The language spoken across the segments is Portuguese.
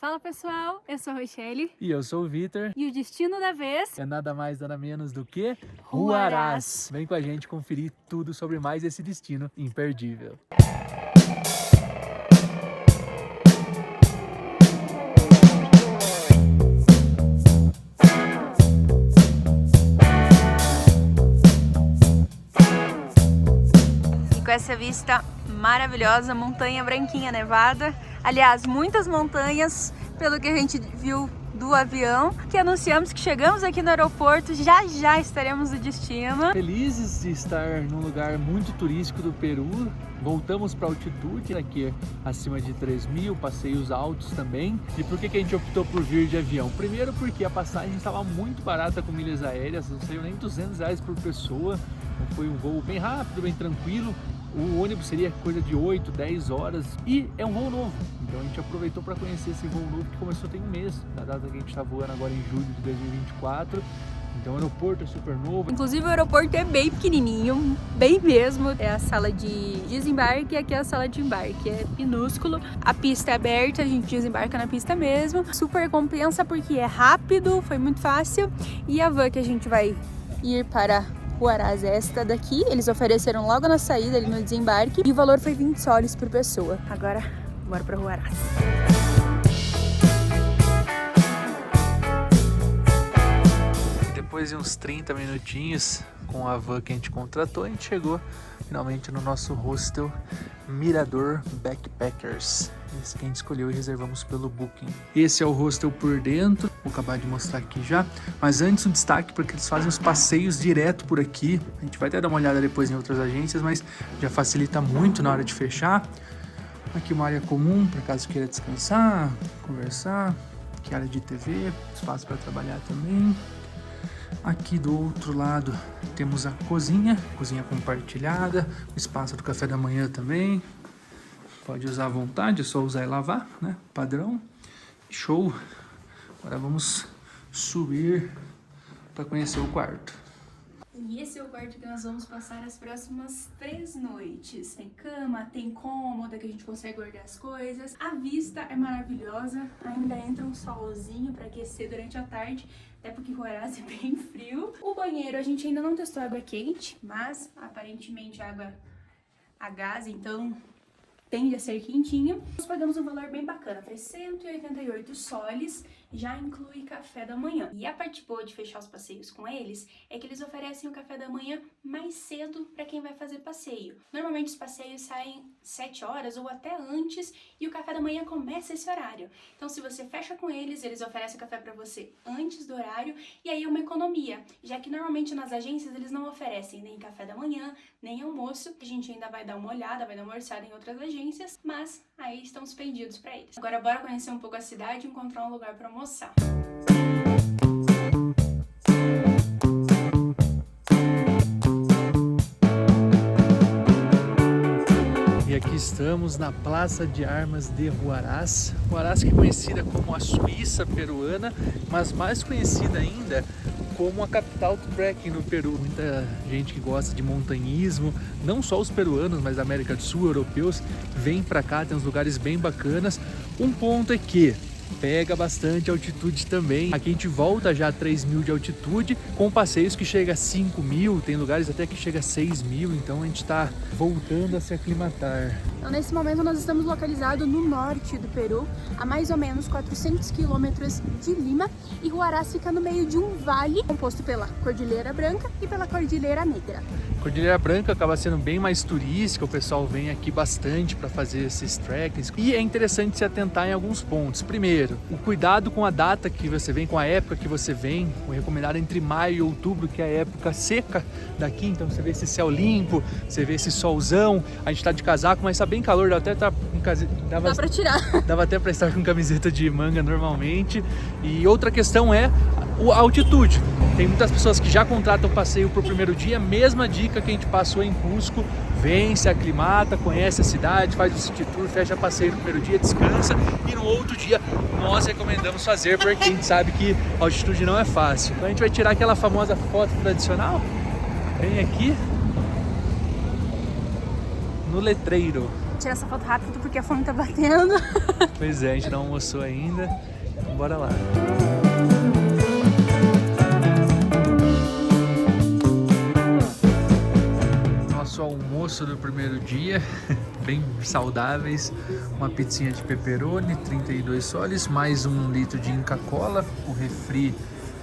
Fala pessoal, eu sou a Rochelle. E eu sou o Vitor. E o destino da vez É nada mais, nada menos do que Huaraz. Vem com a gente conferir tudo sobre mais esse destino imperdível. E com essa vista maravilhosa, montanha branquinha nevada. Aliás, muitas montanhas, pelo que a gente viu do avião, que anunciamos que chegamos aqui no aeroporto, já estaremos no destino. Felizes de estar num lugar muito turístico do Peru. Voltamos para altitude, aqui acima de 3.000, passeios altos também. E por que a gente optou por vir de avião? Primeiro porque a passagem estava muito barata com milhas aéreas, não saiu nem R$200 por pessoa. Então foi um voo bem rápido, bem tranquilo. O ônibus seria coisa de 8, 10 horas e é um voo novo. Então a gente aproveitou para conhecer esse voo novo que começou tem um mês, da data que a gente está voando agora em julho de 2024. Então o aeroporto é super novo. Inclusive o aeroporto é bem pequenininho, bem mesmo. É a sala de desembarque e aqui é a sala de embarque. É minúsculo. A pista é aberta, a gente desembarca na pista mesmo. Super compensa porque é rápido, foi muito fácil. E a van que a gente vai ir para Huaraz, esta daqui, eles ofereceram logo na saída, ali no desembarque. E o valor foi 20 soles por pessoa. Agora, bora para Huaraz. Depois de uns 30 minutinhos com a van que a gente contratou, a gente chegou finalmente no nosso hostel Mirador Backpackers. Esse que a gente escolheu e reservamos pelo Booking. Esse é o hostel por dentro, vou acabar de mostrar aqui já. Mas antes um destaque porque eles fazem os passeios direto por aqui. A gente vai até dar uma olhada depois em outras agências, mas já facilita muito na hora de fechar. Aqui uma área comum para caso queira descansar, conversar. Aqui área de TV, espaço para trabalhar também. Aqui do outro lado temos a cozinha compartilhada, o espaço do café da manhã também. Pode usar à vontade, é só usar e lavar, né? Padrão. Show! Agora vamos subir para conhecer o quarto. E esse é o quarto que nós vamos passar as próximas 3 noites. Tem cama, tem cômoda que a gente consegue guardar as coisas. A vista é maravilhosa, ainda entra um solzinho para aquecer durante a tarde, até porque Huaraz é bem frio. O banheiro a gente ainda não testou água quente, mas aparentemente água a gás, então tende a ser quentinho. Nós pagamos um valor bem bacana, foi 188 soles, já inclui café da manhã. E a parte boa de fechar os passeios com eles é que eles oferecem o café da manhã mais cedo para quem vai fazer passeio. Normalmente os passeios saem 7 horas ou até antes e o café da manhã começa esse horário. Então se você fecha com eles, eles oferecem o café para você antes do horário e aí é uma economia, já que normalmente nas agências eles não oferecem nem café da manhã, nem almoço. A gente ainda vai dar uma olhada, vai dar uma orçada em outras agências, mas aí estão suspendidos para eles. Agora bora conhecer um pouco a cidade e encontrar um lugar para almoçar. E aqui estamos na Praça de Armas de Huaraz. Huaraz que é conhecida como a Suíça peruana, mas mais conhecida ainda como a capital do trekking no Peru. Muita gente que gosta de montanhismo, não só os peruanos, mas da América do Sul, europeus, vêm pra cá, tem uns lugares bem bacanas. Um ponto é que pega bastante altitude também. Aqui a gente volta já a 3.000 de altitude, com passeios que chega a 5.000, tem lugares até que chega a 6.000, então a gente está voltando a se aclimatar. Então, nesse momento nós estamos localizados no norte do Peru, a mais ou menos 400 quilômetros de Lima, e Huaraz fica no meio de um vale composto pela Cordilheira Branca e pela Cordilheira Negra. Cordilheira Branca acaba sendo bem mais turística, o pessoal vem aqui bastante para fazer esses trekkings e é interessante se atentar em alguns pontos. Primeiro, o cuidado com a data que você vem, com a época que você vem, o recomendado entre maio e outubro, que é a época seca daqui, então você vê esse céu limpo, você vê esse solzão, a gente tá de casaco, mas tá bem calor, dá pra tirar. Dava até para estar com camiseta de manga normalmente. E outra questão é a altitude. Tem muitas pessoas que já contratam passeio pro primeiro dia, mesma dica que a gente passou em Cusco, vem, se aclimata, conhece a cidade, faz o city tour, fecha passeio no primeiro dia, descansa e no outro dia nós recomendamos fazer porque a gente sabe que a altitude não é fácil. Então a gente vai tirar aquela famosa foto tradicional, vem aqui no letreiro. tirar essa foto rápido porque a fome tá batendo. Pois é, a gente não almoçou ainda. Então bora lá. Nosso almoço do primeiro dia, bem saudáveis. Uma pizzinha de pepperoni, 32 soles, mais 1 litro de Inca Kola, o refri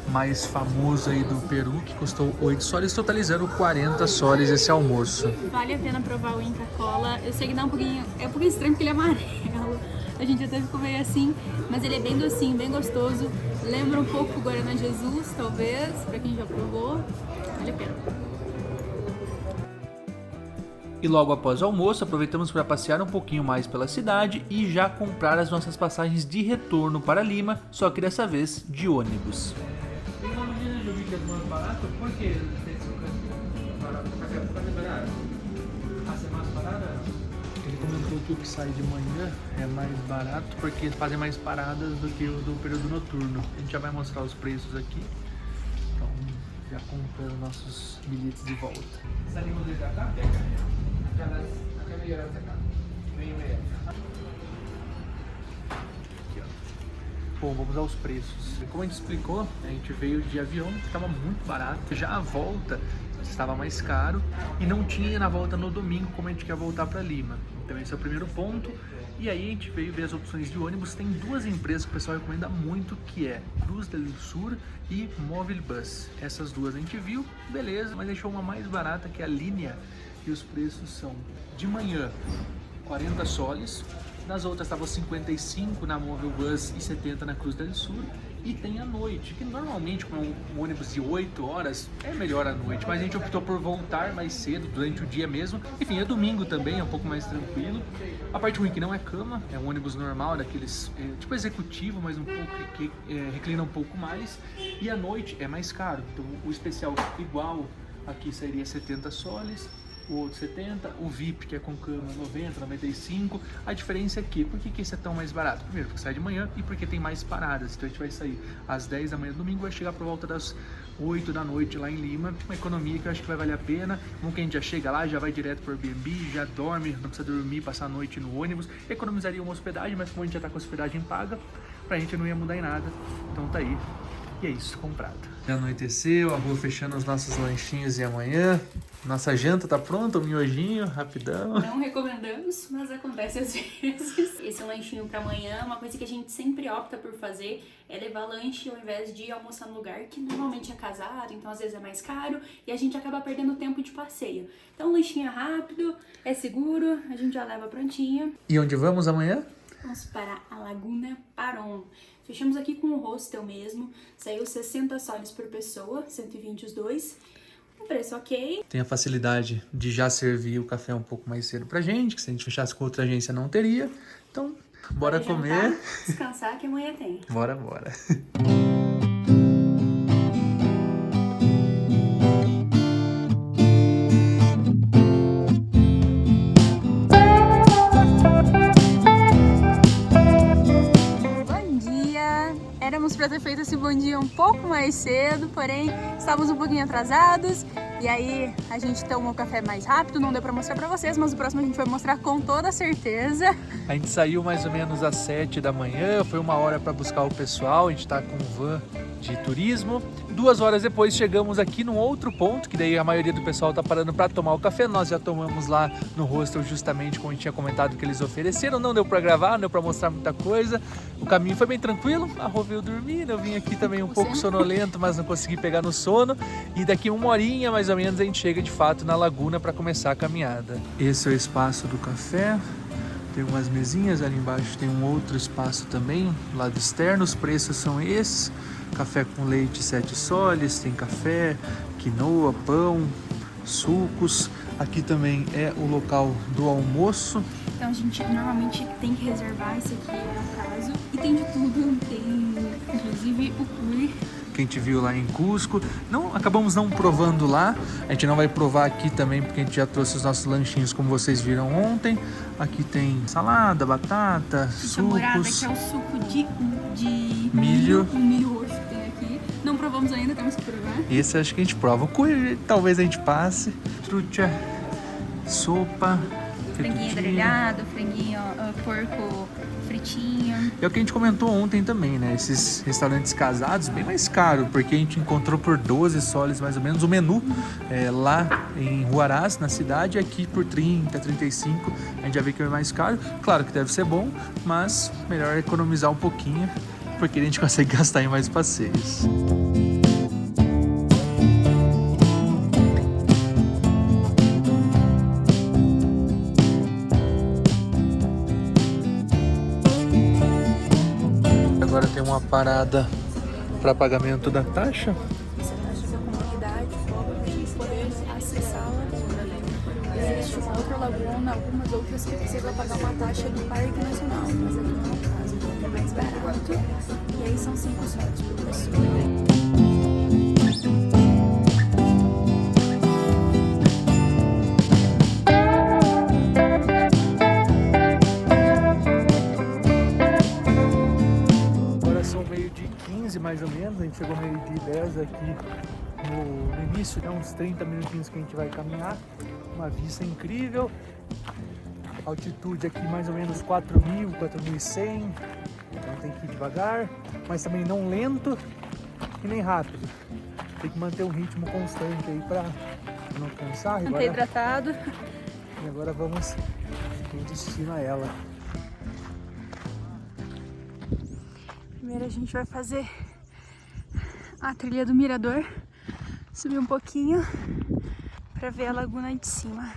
mais famoso aí do Peru, que custou 8 soles, totalizando 40 soles esse almoço. Vale a pena provar o Inca Kola. Eu sei que dá um pouquinho estranho porque ele é amarelo. A gente até ficou meio assim, mas ele é bem docinho, bem gostoso. Lembra um pouco o Guaraná Jesus, talvez, pra quem já provou. Vale a pena. E logo após o almoço, aproveitamos para passear um pouquinho mais pela cidade e já comprar as nossas passagens de retorno para Lima, só que dessa vez de ônibus. Tem uma menina que eu vi que é mais barato, por que tem esse barato? Porque é barato? Ah, ser mais barato? Ele comentou que o que sai de manhã é mais barato porque fazem mais paradas do que o do período noturno. A gente já vai mostrar os preços aqui, então já comprando nossos bilhetes de volta. Salimos de cá? Bom, vamos aos preços. Como a gente explicou, a gente veio de avião, que estava muito barato. Já a volta estava mais caro e não tinha na volta no domingo como a gente quer voltar para Lima. Então esse é o primeiro ponto. E aí a gente veio ver as opções de ônibus. Tem 2 empresas que o pessoal recomenda muito, que é Cruz del Sur e Móvil Bus. Essas 2 a gente viu, beleza, mas deixou uma mais barata, que é a Linea. E os preços são de manhã 40 soles, nas outras estavam 55 na Móvil Bus e 70 na Cruz del Sur. E tem à noite, que normalmente com um ônibus de 8 horas é melhor à noite, mas a gente optou por voltar mais cedo, durante o dia mesmo. Enfim, é domingo também, é um pouco mais tranquilo. A parte ruim que não é cama, é um ônibus normal, daqueles tipo executivo, mas um pouco que reclina um pouco mais. E à noite é mais caro, então o especial igual aqui seria 70 soles. O outro 70, o VIP, que é com cama, 90, 95. A diferença é que, por que esse é tão mais barato? Primeiro, porque sai de manhã e porque tem mais paradas. Então a gente vai sair às 10 da manhã do domingo, vai chegar por volta das 8 da noite lá em Lima. Uma economia que eu acho que vai valer a pena. Como que a gente já chega lá, já vai direto pro Airbnb, já dorme, não precisa dormir, passar a noite no ônibus. Economizaria uma hospedagem, mas como a gente já tá com a hospedagem paga, pra gente não ia mudar em nada. Então tá aí. E é isso, comprado. Já anoiteceu, a rua fechando os nossos lanchinhos e amanhã. Nossa janta tá pronta, o miojinho, rapidão. Não recomendamos, mas acontece às vezes. Esse lanchinho pra amanhã, uma coisa que a gente sempre opta por fazer é levar lanche ao invés de almoçar no lugar que normalmente é casado, então às vezes é mais caro e a gente acaba perdendo tempo de passeio. Então, lanchinho é rápido, é seguro, a gente já leva prontinho. E onde vamos amanhã? Vamos para a Laguna Paron. Fechamos aqui com o hostel mesmo, saiu 60 soles por pessoa, 120 os dois. Um preço ok. Tem a facilidade de já servir o café um pouco mais cedo pra gente, que se a gente fechasse com outra agência não teria. Então, bora comer. Descansar que amanhã tem. Bora. Éramos para ter feito esse bom dia um pouco mais cedo, porém estávamos um pouquinho atrasados e aí a gente tomou o café mais rápido, não deu para mostrar para vocês, mas o próximo a gente vai mostrar com toda certeza. A gente saiu mais ou menos às 7 da manhã, foi 1 hora para buscar o pessoal, a gente tá com um van de turismo. 2 horas depois chegamos aqui num outro ponto, que daí a maioria do pessoal tá parando para tomar o café. Nós já tomamos lá no hostel, justamente como a gente tinha comentado que eles ofereceram. Não deu para gravar, não deu para mostrar muita coisa. O caminho foi bem tranquilo, a Rô veio dormir, eu vim aqui também um pouco sonolento, mas não consegui pegar no sono. E daqui 1 horinha mais ou menos a gente chega de fato na laguna para começar a caminhada. Esse é o espaço do café. Tem umas mesinhas ali embaixo, tem um outro espaço também, do lado externo. Os preços são esses. Café com leite 7 soles, tem café, quinoa, pão, sucos. Aqui também é o local do almoço. Então a gente normalmente tem que reservar, esse aqui é o caso. E tem de tudo, tem inclusive o curry. Que a gente viu lá em Cusco. Acabamos não provando lá. A gente não vai provar aqui também, porque a gente já trouxe os nossos lanchinhos, como vocês viram ontem. Aqui tem salada, batata, sucos. Que é o suco de milho. Um milho roxo que tem aqui. Não provamos ainda, temos que provar. Esse acho que a gente prova. O curry talvez a gente passe. Trucha, sopa. franguinho grelhado, franguinho, porco fritinho. É o que a gente comentou ontem também, né? Esses restaurantes casados, bem mais caro, porque a gente encontrou por 12 soles mais ou menos o menu lá em Huaraz, na cidade, aqui por 30, 35, a gente já vê que é mais caro. Claro que deve ser bom, mas melhor economizar um pouquinho, porque a gente consegue gastar em mais passeios. Agora tem uma parada para pagamento da taxa. Essa taxa da comunidade cobra para a gente poder acessar a laguna. Existe uma outra laguna, algumas outras que precisa pagar uma taxa do Parque Nacional, mas aqui não é o caso, então é mais barato. E aí são 5 soles por pessoa. Mais ou menos, a gente chegou meio-dia e 10 aqui no início, né, uns 30 minutinhos que a gente vai caminhar, uma vista incrível, altitude aqui mais ou menos 4.000, 4.100, então tem que ir devagar, mas também não lento e nem rápido, tem que manter um ritmo constante aí para não cansar. Manter hidratado. E agora vamos em destino a ela. Primeiro a gente vai fazer a trilha do mirador, subir um pouquinho para ver a laguna de cima.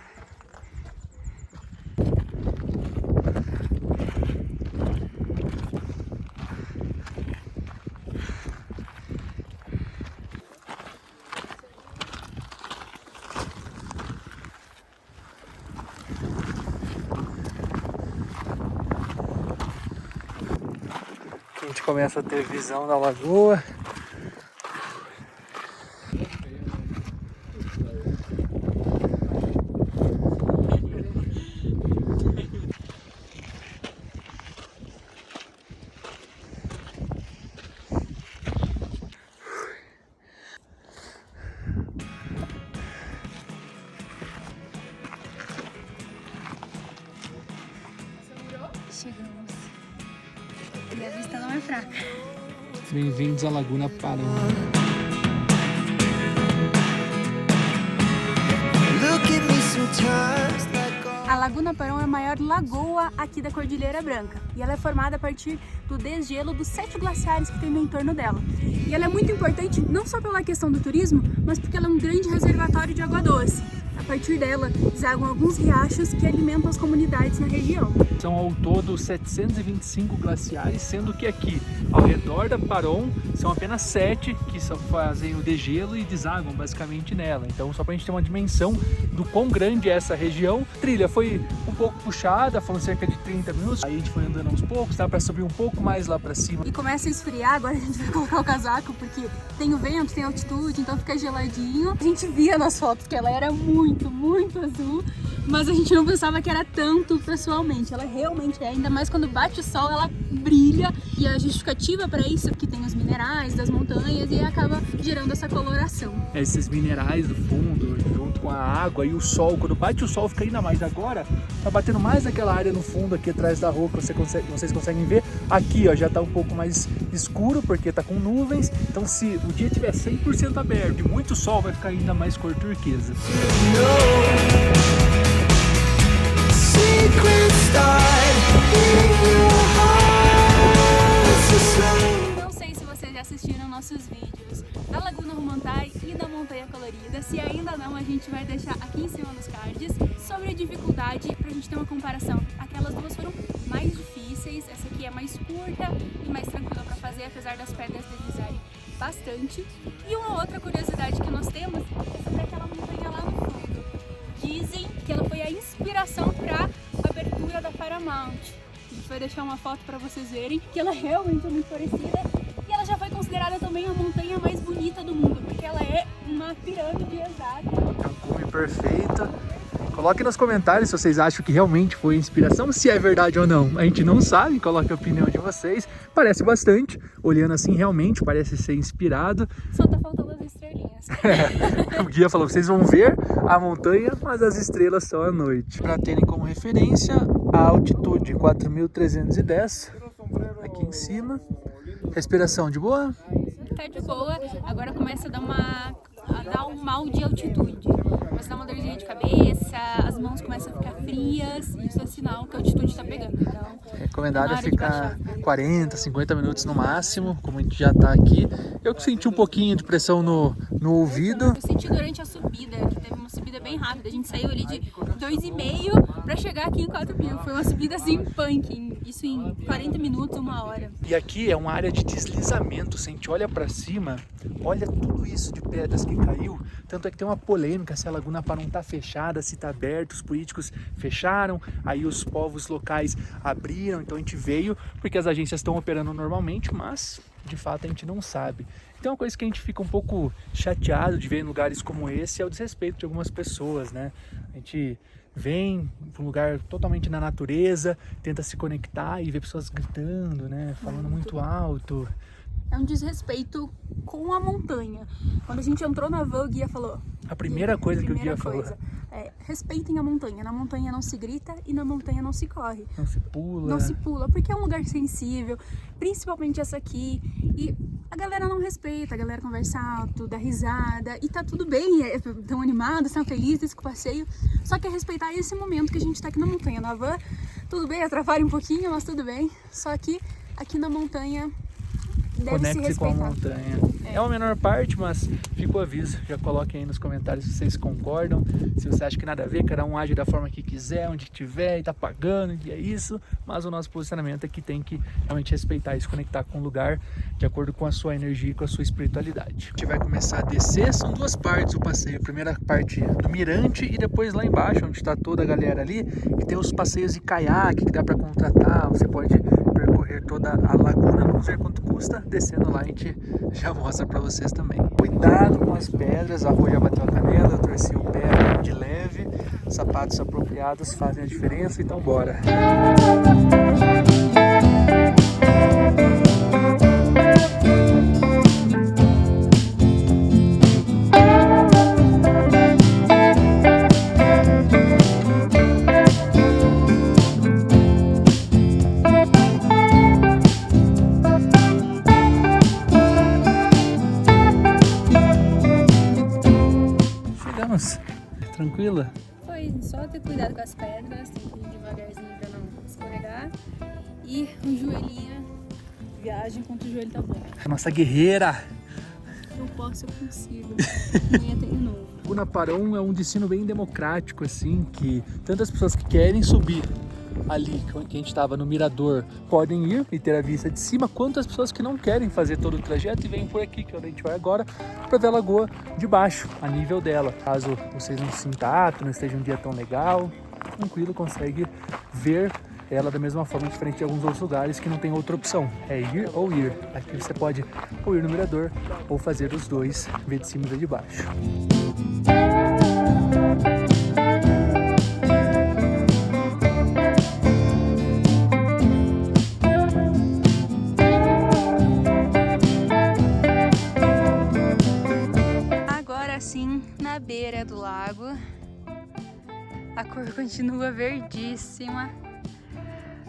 A gente começa a ter visão da lagoa. Chegamos. E a vista não é fraca. Bem-vindos à Laguna Parão. A Laguna Parão é a maior lagoa aqui da Cordilheira Branca e ela é formada a partir do desgelo dos 7 glaciares que tem no entorno dela. E ela é muito importante não só pela questão do turismo, mas porque ela é um grande reservatório de água doce. A partir dela, desagam alguns riachos que alimentam as comunidades na região. São ao todo 725 glaciares, sendo que aqui, ao redor da Parón, são apenas 7 que fazem o degelo e desagam basicamente nela. Então, só para a gente ter uma dimensão do quão grande é essa região. A trilha foi um pouco puxada, foram cerca de 30 minutos. Aí a gente foi andando aos poucos, dá para subir um pouco mais lá para cima. E começa a esfriar, agora a gente vai colocar o casaco, porque tem o vento, tem altitude, então fica geladinho. A gente via nas fotos que ela era muito azul, mas a gente não pensava que era tanto pessoalmente. Ela realmente é, ainda mais quando bate o sol, ela brilha. E a justificativa para isso é que tem os minerais das montanhas e acaba gerando essa coloração. Esses minerais do fundo, junto com a água e o sol, quando bate o sol fica ainda mais. Agora tá batendo mais naquela área no fundo aqui atrás da rua que vocês conseguem ver. Aqui ó, já tá um pouco mais escuro porque tá com nuvens. Então se o dia tiver 100% aberto e muito sol, vai ficar ainda mais cor turquesa. Não sei se vocês já assistiram nossos vídeos da Laguna Humantai e da Montanha Colorida. Se ainda não, a gente vai deixar aqui em cima nos cards sobre a dificuldade pra gente ter uma comparação. Aquelas duas foram mais difíceis, essa aqui é mais curta e mais tranquila pra fazer, apesar das pedras deslizarem bastante. E uma outra curiosidade que nós temos é sobre aquela montanha lá no fundo. Dizem que ela foi a inspiração para a abertura da Paramount. A gente vai deixar uma foto para vocês verem que ela realmente é muito parecida e ela já foi considerada também a montanha mais bonita do mundo, porque ela é uma pirâmide exata. É um cume perfeito. Coloque nos comentários se vocês acham que realmente foi inspiração, se é verdade ou não. A gente não sabe, coloque a opinião de vocês. Parece bastante, olhando assim realmente parece ser inspirado. Só tá faltando as estrelinhas. O guia falou, vocês vão ver a montanha, mas as estrelas são à noite. Para terem como referência, a altitude 4.310, aqui em cima. Respiração de boa? Tá de boa, agora começa a dar um mal de altitude. Começa a dar uma dorzinha de cabeça, as mãos começam a ficar frias, isso é sinal que a altitude tá pegando. Então, recomendado é ficar 40, 50 minutos no máximo, como a gente já tá aqui. Eu senti um pouquinho de pressão no ouvido. Eu senti durante a subida, que teve uma subida bem rápida. A gente saiu ali de 2,5 para chegar aqui em 4.000. Foi uma subida assim punk, isso em 40 minutos, 1 hora. E aqui é uma área de deslizamento. Se a gente olha para cima, olha tudo isso de pedras que caiu. Tanto é que tem uma polêmica se a Laguna Parón tá fechada, se tá aberta. Os políticos fecharam, aí os povos locais abriram. Então a gente veio porque as agências estão operando normalmente, mas de fato a gente não sabe. Então uma coisa que a gente fica um pouco chateado de ver em lugares como esse é o desrespeito de algumas pessoas, né? A gente vem para um lugar totalmente na natureza, tenta se conectar e vê pessoas gritando, né? Falando muito alto. É um desrespeito com a montanha. Quando a gente entrou na van, o guia falou... A primeira coisa que o guia falou é, respeitem a montanha. Na montanha não se grita e na montanha não se corre. Não se pula. Não se pula, porque é um lugar sensível, principalmente essa aqui. E a galera não respeita, a galera conversa alto, dá risada. E tá tudo bem, estão animados, estão felizes com o passeio. Só que é respeitar esse momento que a gente tá aqui na montanha. Na van, tudo bem, atrapalha um pouquinho, mas tudo bem. Só que aqui na montanha... Conecte com a montanha. É uma menor parte, mas fica o aviso. Já coloquem aí nos comentários se vocês concordam. Se você acha que nada a ver, cada um age da forma que quiser, onde tiver, e tá pagando, e é isso. Mas o nosso posicionamento é que tem que realmente respeitar e se conectar com o lugar de acordo com a sua energia e com a sua espiritualidade. A gente vai começar a descer, são 2 partes o passeio. A primeira parte do mirante e depois lá embaixo, onde está toda a galera ali, que tem os passeios de caiaque que dá para contratar. Você pode percorrer toda a laguna, vamos ver quanto custa. Descendo lá a gente já mostra para vocês também. Cuidado com as pedras, a rua já bateu a canela, eu torci o pé de leve, sapatos apropriados fazem a diferença, então bora! Tranquila? Foi só ter cuidado com as pedras, tem que ir devagarzinho pra não escorregar. E o joelhinho, viagem enquanto o joelho tá bom. Nossa guerreira! Eu posso, eu consigo. Amanhã tem de novo. Laguna Parón é um destino bem democrático, assim, que tantas pessoas que querem subir ali, que a gente estava no mirador, podem ir e ter a vista de cima, quanto as pessoas que não querem fazer todo o trajeto e vêm por aqui, que é onde a gente vai agora, para ver a lagoa de baixo, a nível dela. Caso vocês não se sintam apto, não esteja um dia tão legal, tranquilo, consegue ver ela da mesma forma, diferente de alguns outros lugares que não tem outra opção, é ir ou ir. Aqui você pode ou ir no mirador ou fazer os dois, ver de cima e ver de baixo. Na beira do lago, a cor continua verdíssima,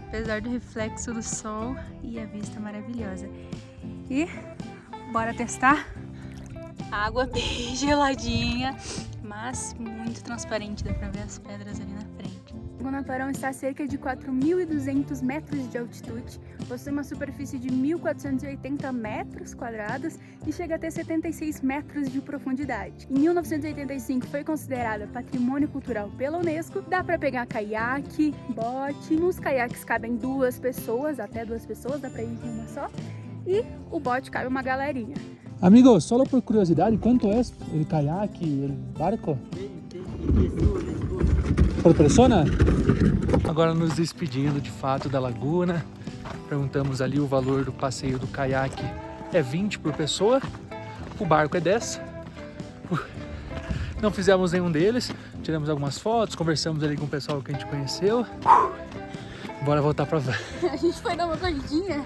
apesar do reflexo do sol e a vista maravilhosa. E bora testar? A água bem geladinha, mas muito transparente, dá pra ver as pedras ali na frente. Laguna Parón está a cerca de 4.200 metros de altitude, possui uma superfície de 1.480 metros quadrados e chega a ter 76 metros de profundidade. Em 1985 foi considerada patrimônio cultural pela Unesco. Dá para pegar caiaque, bote. Nos caiaques cabem 2 pessoas, até 2 pessoas, dá para ir em uma só. E o bote cabe uma galerinha. Amigo, só por curiosidade, quanto é o caiaque, o barco? Por persona? Agora nos despedindo de fato da laguna, perguntamos ali o valor do passeio do caiaque é 20 por pessoa, o barco é 10. Não fizemos nenhum deles, tiramos algumas fotos, conversamos ali com o pessoal que a gente conheceu. Bora voltar pra van. A gente foi dar uma corridinha.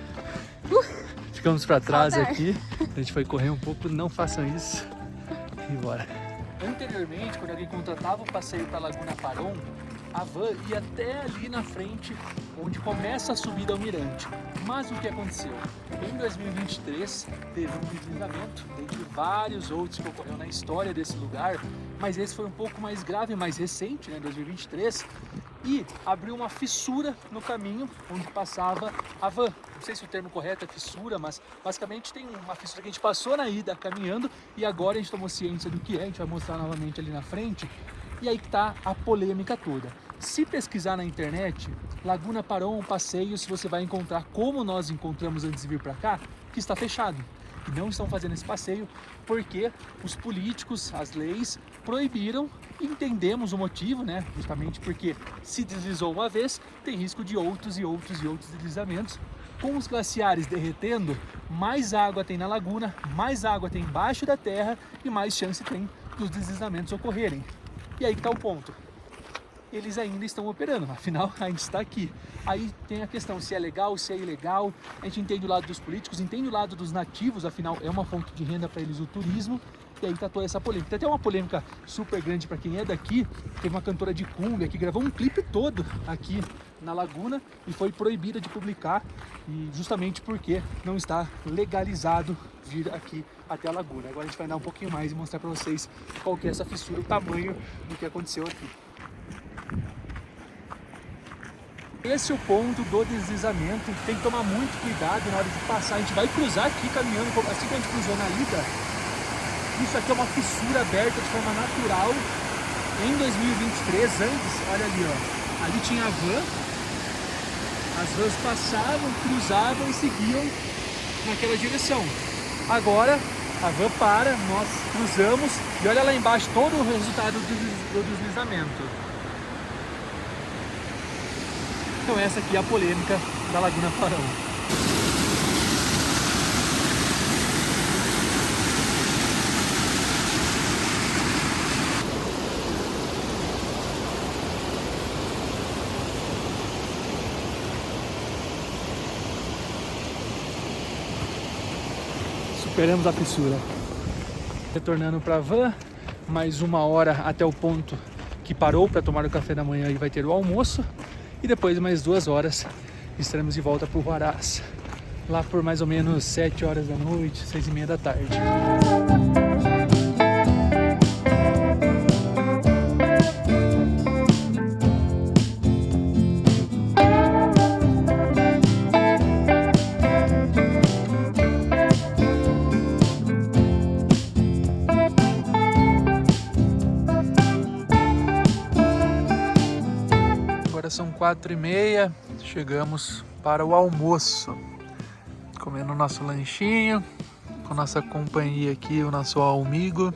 Ficamos pra trás aqui, a gente foi correr um pouco, não façam isso. e bora. Anteriormente, quando alguém contratava o passeio para Laguna Paron, a van ia até ali na frente, onde começa a subida ao mirante. Mas o que aconteceu? Em 2023 teve um deslizamento, dentre vários outros que ocorreram na história desse lugar, mas esse foi um pouco mais grave, mais recente, né, 2023, e abriu uma fissura no caminho onde passava a van. Não sei se o termo correto é fissura, mas basicamente tem uma fissura que a gente passou na ida caminhando e agora a gente tomou ciência do que é, a gente vai mostrar novamente ali na frente. E aí que tá a polêmica toda. Se pesquisar na internet, Laguna Paron Passeios, você vai encontrar, como nós encontramos antes de vir para cá, que está fechado. E não estão fazendo esse passeio porque os políticos, as leis, proibiram. Entendemos o motivo, né? Justamente porque se deslizou uma vez, tem risco de outros deslizamentos. Com os glaciares derretendo, mais água tem na laguna, mais água tem embaixo da terra e mais chance tem dos deslizamentos ocorrerem. E aí que está o ponto. Eles ainda estão operando, afinal a gente está aqui. Aí tem a questão se é legal, se é ilegal. A gente entende o lado dos políticos, entende o lado dos nativos, afinal é uma fonte de renda para eles o turismo. E aí tá toda essa polêmica. Tem até uma polêmica super grande para quem é daqui. Teve uma cantora de cumbia que gravou um clipe todo aqui na laguna e foi proibida de publicar, e justamente porque não está legalizado vir aqui até a laguna. Agora a gente vai andar um pouquinho mais e mostrar para vocês qual que é essa fissura, o tamanho do que aconteceu aqui. Esse é o ponto do deslizamento, tem que tomar muito cuidado na hora de passar. A gente vai cruzar aqui caminhando, assim que a gente cruzou na ida. Isso aqui é uma fissura aberta de forma natural. Em 2023, antes, olha ali, ó, ali tinha a van, as vans passavam, cruzavam e seguiam naquela direção. Agora a van para, nós cruzamos e olha lá embaixo todo o resultado do deslizamento. Então essa aqui é a polêmica da Laguna Paron. Superamos a fissura. Retornando para a van, mais 1 hora até o ponto que parou para tomar o café da manhã e vai ter o almoço. E depois mais 2 horas estaremos de volta para o Huaraz, lá por mais ou menos 7 horas da noite, 6h30 da tarde. Agora são 4h30, chegamos para o almoço, comendo o nosso lanchinho, com nossa companhia aqui, o nosso amigo.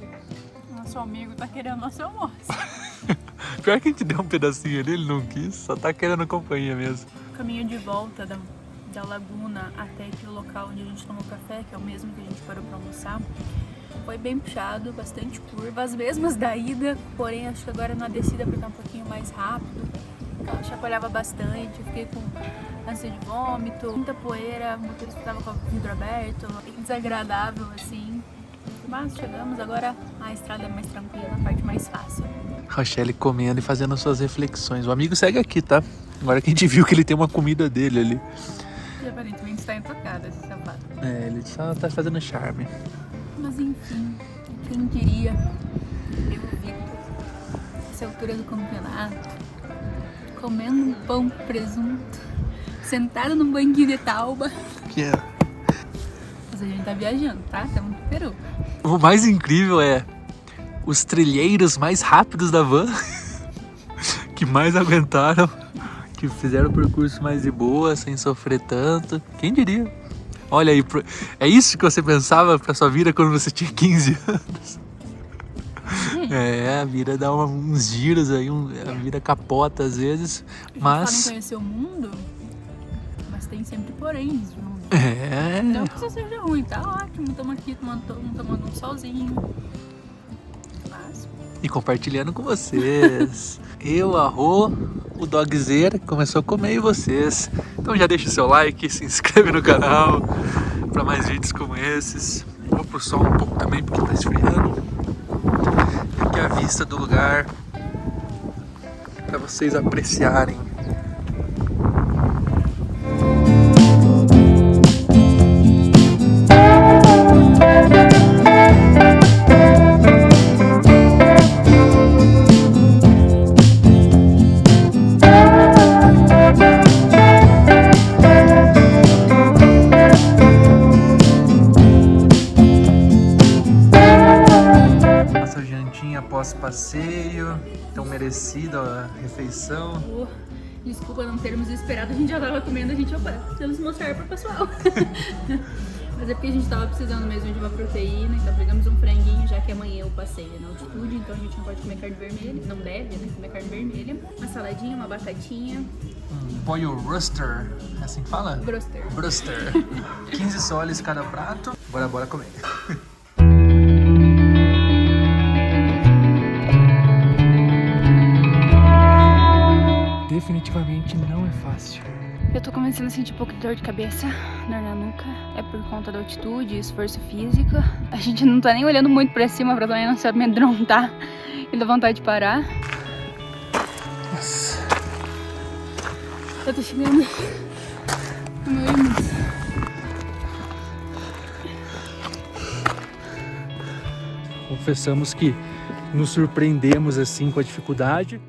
Nosso amigo tá querendo nosso almoço. Pior que a gente deu um pedacinho ali, ele não quis, só tá querendo companhia mesmo. O caminho de volta da laguna até aquele local onde a gente tomou café, que é o mesmo que a gente parou para almoçar, foi bem puxado, bastante curva, as mesmas da ida, porém acho que agora na descida porque tá um pouquinho mais rápido. Eu chacoalhava bastante, fiquei com ânsia de vômito, muita poeira, o motorista estava com o vidro aberto, bem desagradável assim. Mas chegamos, agora a estrada é mais tranquila, a parte mais fácil. Rochelle comendo e fazendo suas reflexões. O amigo segue aqui, tá? Agora que a gente viu que ele tem uma comida dele ali. E aparentemente está intocado esse sapato. É, ele só tá fazendo charme. Mas enfim, quem diria, eu, Victor, essa altura do campeonato, comendo um pão com presunto, sentado num banquinho de tauba. Que é? Mas a gente tá viajando, tá? Estamos no Peru. O mais incrível é os trilheiros mais rápidos da van, que mais aguentaram, que fizeram o percurso mais de boa, sem sofrer tanto. Quem diria? Olha aí, é isso que você pensava pra sua vida quando você tinha 15 anos? É, a vida dá uns giros aí, a vida capota às vezes, mas... Podem conhecer o mundo, mas tem sempre poréns de mundo. É... Não que isso seja ruim, tá ótimo, estamos aqui tomando um solzinho. Mas... E compartilhando com vocês. Eu, a Rô, o Dogzera, que começou a comer, e vocês. Então já deixa o seu like, se inscreve no canal para mais vídeos como esses. Vou pro sol um pouco também porque tá esfriando. aqui a vista do lugar para vocês apreciarem. Após passeio, tão merecida a refeição. Desculpa não termos esperado, a gente já tava comendo, a gente, opa, precisamos mostrar pro pessoal. Mas é porque a gente tava precisando mesmo de uma proteína, então pegamos um franguinho, já que amanhã o passeio é na altitude, então a gente não pode comer carne vermelha, não deve, né, comer carne vermelha. Uma saladinha, uma batatinha. Pollo Rooster, é assim que fala? Brewster. Brewster. 15 soles cada prato. Bora comer. Definitivamente não é fácil. Eu tô começando a sentir um pouco de dor de cabeça, dor na nuca. É por conta da altitude, esforço físico. A gente não tá nem olhando muito pra cima pra também não se amedrontar e dar vontade de parar. Nossa. Eu tô chegando no meu limite. Confessamos que nos surpreendemos assim com a dificuldade.